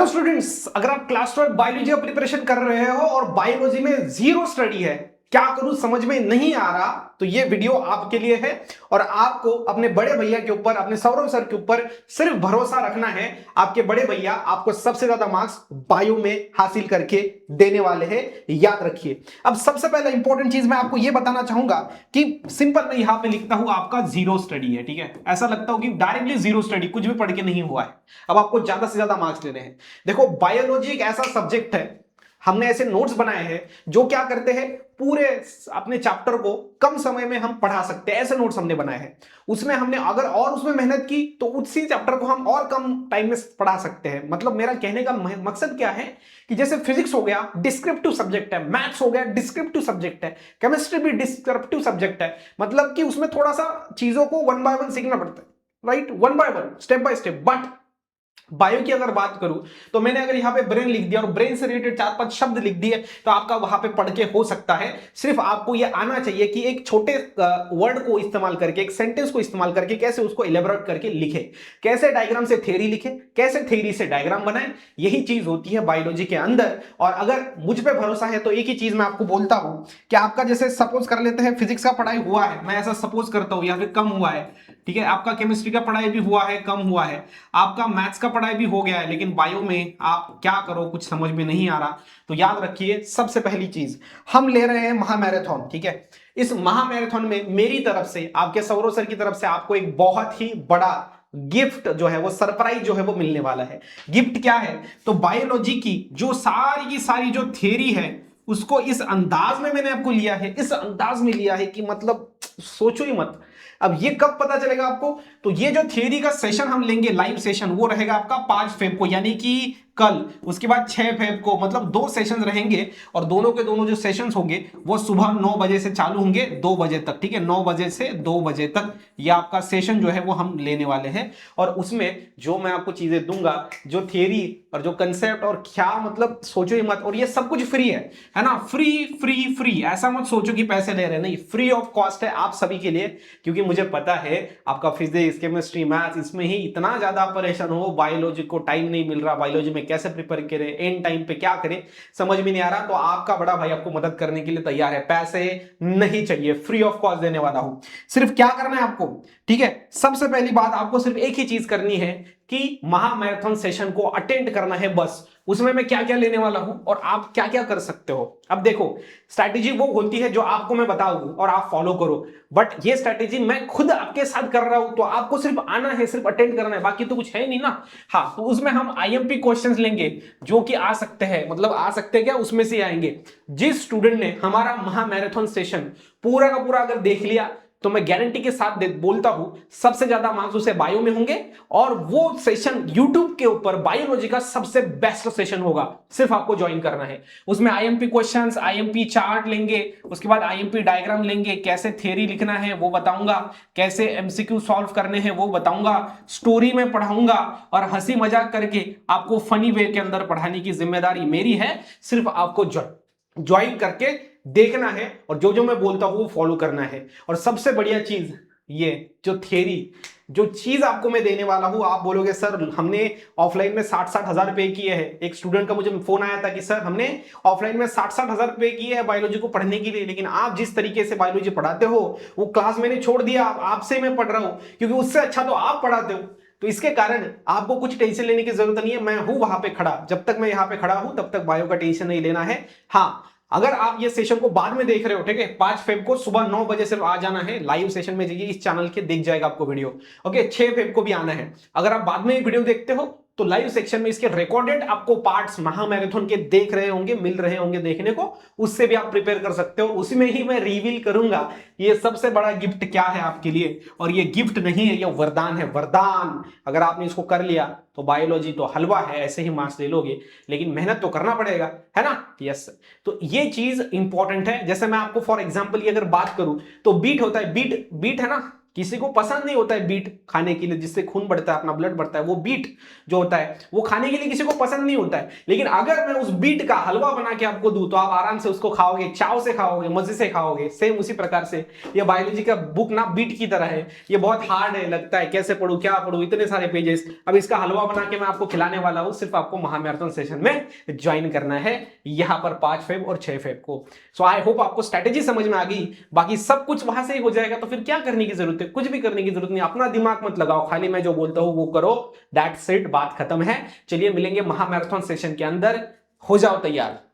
Hello students, अगर आप class 12 biology का प्रिपरेशन कर रहे हो और बायोलॉजी में जीरो स्टडी है, क्या करूं समझ में नहीं आ रहा, तो ये वीडियो आपके लिए है। और आपको अपने बड़े भैया के ऊपर, अपने सौरभ सर के ऊपर सिर्फ भरोसा रखना है। आपके बड़े भैया आपको सबसे ज्यादा मार्क्स बायो में हासिल करके देने वाले हैं, याद रखिए। अब सबसे पहला इंपॉर्टेंट चीज मैं आपको ये बताना चाहूंगा कि सिंपल मैं यहां पे लिखता हूं आपका जीरो स्टडी है, ठीक है। ऐसा लगता हो कि डायरेक्टली जीरो स्टडी, कुछ भी पढ़ के नहीं हुआ है, अब आपको ज्यादा से ज्यादा मार्क्स लेने हैं। देखो, बायोलॉजी एक ऐसा सब्जेक्ट है, हमने ऐसे नोट्स बनाए हैं जो क्या करते हैं, पूरे अपने चैप्टर को कम समय में हम पढ़ा सकते हैं, ऐसे नोट्स हमने बनाए हैं। उसमें हमने अगर और उसमें मेहनत की तो उसी चैप्टर को हम और कम टाइम में पढ़ा सकते हैं। मतलब मेरा कहने का मकसद क्या है कि जैसे फिजिक्स हो गया डिस्क्रिप्टिव सब्जेक्ट है, मैथ्स हो गया डिस्क्रिप्टिव सब्जेक्ट है, केमिस्ट्री भी डिस्क्रिप्टिव सब्जेक्ट है। मतलब कि उसमें थोड़ा सा चीजों को वन बाय वन सीखना पड़ता है, right, one by one, step by step. But bio की अगर बात करूं तो मैंने अगर यहां पे ब्रेन लिख दिया और ब्रेन से रिलेटेड 4-5 शब्द लिख दिए तो आपका वहां पे पढ़ के हो सकता है। सिर्फ आपको यह आना चाहिए कि एक छोटे वर्ड को इस्तेमाल करके, एक सेंटेंस को इस्तेमाल करके कैसे उसको इलेबोरेट करके लिखे, कैसे डायग्राम से थ्योरी लिखे, कैसे थ्योरी से डायग्राम बनाए। यही चीज होती है बायोलॉजी के अंदर। और अगर मुझ पे भरोसा है तो एक ही चीज मैं आपको बोलता हूं कि आपका जैसे सपोज कर लेते हैं फिजिक्स का पढ़ाई हुआ है, मैं ऐसा सपोज करता हूं, या फिर कम हुआ है, ठीक है। आपका केमिस्ट्री का पढ़ाई भी हुआ है, कम हुआ है, आपका मैथ्स का पढ़ाई भी हो गया है, लेकिन बायो में आप क्या करो कुछ समझ में नहीं आ रहा। तो याद रखिए, सबसे पहली चीज हम ले रहे हैं महामैराथन, ठीक है। इस महामैराथन में मेरी तरफ से, आपके सौरव सर की तरफ से आपको एक बहुत ही बड़ा गिफ्ट जो है वो, सरप्राइज जो है वो मिलने वाला है। गिफ्ट क्या है, तो बायोलॉजी की जो सारी की सारी जो थ्योरी है उसको इस अंदाज में मैंने आपको लिया है, इस अंदाज में लिया है कि मतलब सोचो ही मत। अब ये कब पता चलेगा आपको, तो ये जो थियरी का सेशन हम लेंगे, लाइव सेशन, वो रहेगा आपका 5 फेब को, यानी कि कल। उसके बाद 6 फेब को, मतलब 2 सेशन रहेंगे। और दोनों के दोनों जो सेशन होंगे वो सुबह 9 बजे से चालू होंगे 2 बजे तक, ठीक है। 9 बजे से 2 बजे तक ये आपका सेशन जो है वो हम लेने वाले हैं। और उसमें जो मैं आपको चीजें दूंगा, जो थियरी और जो कंसेप्ट और क्या, मतलब सोचो ही मत। और ये सब कुछ फ्री है ना, फ्री फ्री फ्री। ऐसा मत सोचो कि पैसे ले रहे हैं, नहीं, फ्री ऑफ कॉस्ट है आप सभी के लिए। क्योंकि मुझे पता है आपका फिजिक्स, केमिस्ट्री, मैथ्स, इसमें ही इतना ज्यादा परेशान हो, बायोलॉजी को टाइम नहीं मिल रहा, बायोलॉजी में कैसे प्रिपेयर करें, एंड टाइम पे क्या करें समझ में नहीं आ रहा। तो आपका बड़ा भाई आपको मदद करने के लिए तैयार है, पैसे नहीं चाहिए, फ्री ऑफ कॉस्ट देने वाला हूं। सिर्फ क्या करना है आपको, ठीक है, सबसे पहली बात आपको सिर्फ एक ही चीज करनी है कि महामैराथन सेशन को अटेंड करना है, बस। उसमें मैं क्या क्या लेने वाला हूं और आप क्या क्या कर सकते हो। अब देखो, स्ट्रैटेजी वो होती है जो आपको मैं बताऊं और आप फॉलो करो, बट ये स्ट्रैटेजी मैं खुद आपके साथ कर रहा हूं, तो आपको सिर्फ आना है, सिर्फ अटेंड करना है, बाकी तो कुछ है नहीं ना। हाँ, तो उसमें हम आईएमपी क्वेश्चंस लेंगे जो कि आ सकते हैं, मतलब आ सकते हैं क्या, उसमें से आएंगे। जिस स्टूडेंट ने हमारा महामैराथन सेशन पूरा का पूरा अगर देख लिया तो मैं गारंटी के साथ बोलता हूं सबसे ज्यादा मार्क्स उसे बायो में होंगे। और वो सेशन यूट्यूब के ऊपर बायोलॉजी का सबसे बेस्ट सेशन होगा, सिर्फ आपको ज्वाइन करना है। उसमें आईएमपी क्वेश्चंस, आईएमपी चार्ट लेंगे, उसके बाद आईएमपी डायग्राम लेंगे, कैसे थ्योरी लिखना है वो बताऊंगा, कैसे एमसीक्यू सॉल्व करने हैं वो बताऊंगा, स्टोरी में पढ़ाऊंगा, और हंसी मजाक करके आपको फनी वे के अंदर पढ़ाने की जिम्मेदारी मेरी है। सिर्फ आपको ज्वाइन करके देखना है और जो जो मैं बोलता हूं वो फॉलो करना है। और सबसे बढ़िया चीज, ये जो थियरी, जो चीज आपको मैं देने वाला हूं, आप बोलोगे सर हमने ऑफलाइन में 60-60 हजार रुपए किए हैं। एक स्टूडेंट का मुझे फोन आया था कि सर हमने ऑफलाइन में 60-60 हजार रुपए किए हैं बायोलॉजी को पढ़ने के लिए, लेकिन आप जिस तरीके से बायोलॉजी पढ़ाते हो वो क्लास मैंने छोड़ दिया, आपसे मैं पढ़ रहा हूं, क्योंकि उससे अच्छा तो आप पढ़ाते हो। तो इसके कारण आपको कुछ टेंशन लेने की जरूरत नहीं है, मैं हूं वहां पे खड़ा। जब तक मैं यहां पे खड़ा हूं तब तक बायो का टेंशन नहीं लेना है। हाँ, अगर आप ये सेशन को बाद में देख रहे हो, ठीक है, 5 फेब को सुबह 9 बजे सिर्फ आ जाना है, लाइव सेशन में जाइए, इस चैनल के दिख जाएगा आपको वीडियो। ओके, 6 फेब को भी आना है। अगर आप बाद में वीडियो देखते हो तो लाइव सेक्शन में इसके रिकॉर्डेड आपको पार्ट्स महामैराथन के देख रहे होंगे, मिल रहे होंगे देखने को, उससे भी आप प्रिपेयर कर सकते हो। उसी में ही मैं रिवील करूंगा ये सबसे बड़ा गिफ्ट क्या है आपके लिए। और ये गिफ्ट नहीं है, ये वरदान है, वरदान। अगर आपने इसको कर लिया तो बायोलॉजी तो हलवा है, ऐसे ही मार्क्स ले लोगे, लेकिन मेहनत तो करना पड़ेगा, है ना। यस, तो ये चीज इंपॉर्टेंट है। जैसे मैं आपको फॉर एग्जांपल अगर बात करूं तो बीट होता है, बीट है ना, किसी को पसंद नहीं होता है बीट खाने के लिए, जिससे खून बढ़ता है, अपना ब्लड बढ़ता है, वो बीट जो होता है वो खाने के लिए किसी को पसंद नहीं होता है। लेकिन अगर मैं उस बीट का हलवा बना के आपको दूं तो आप आराम से उसको खाओगे, चाव से खाओगे, मजे से खाओगे। सेम उसी प्रकार से ये बायोलॉजी का बुक ना बीट की तरह है। ये बहुत हार्ड है, लगता है कैसे पढ़ूं क्या पढ़ूं, इतने सारे पेजेस। अब इसका हलवा बना के मैं आपको खिलाने वाला हूं, सिर्फ आपको महामैराथन सेशन में ज्वाइन करना है यहां पर 5 फेब और 6 फेब को। सो आई होप आपको स्ट्रेटेजी समझ में आ गई। बाकी सब कुछ वहां से ही हो जाएगा, तो फिर क्या करने की जरूरत है? कुछ भी करने की जरूरत नहीं, अपना दिमाग मत लगाओ, खाली मैं जो बोलता हूं वो करो, दैट्स इट, बात खत्म है। चलिए मिलेंगे महामैराथन सेशन के अंदर, हो जाओ तैयार।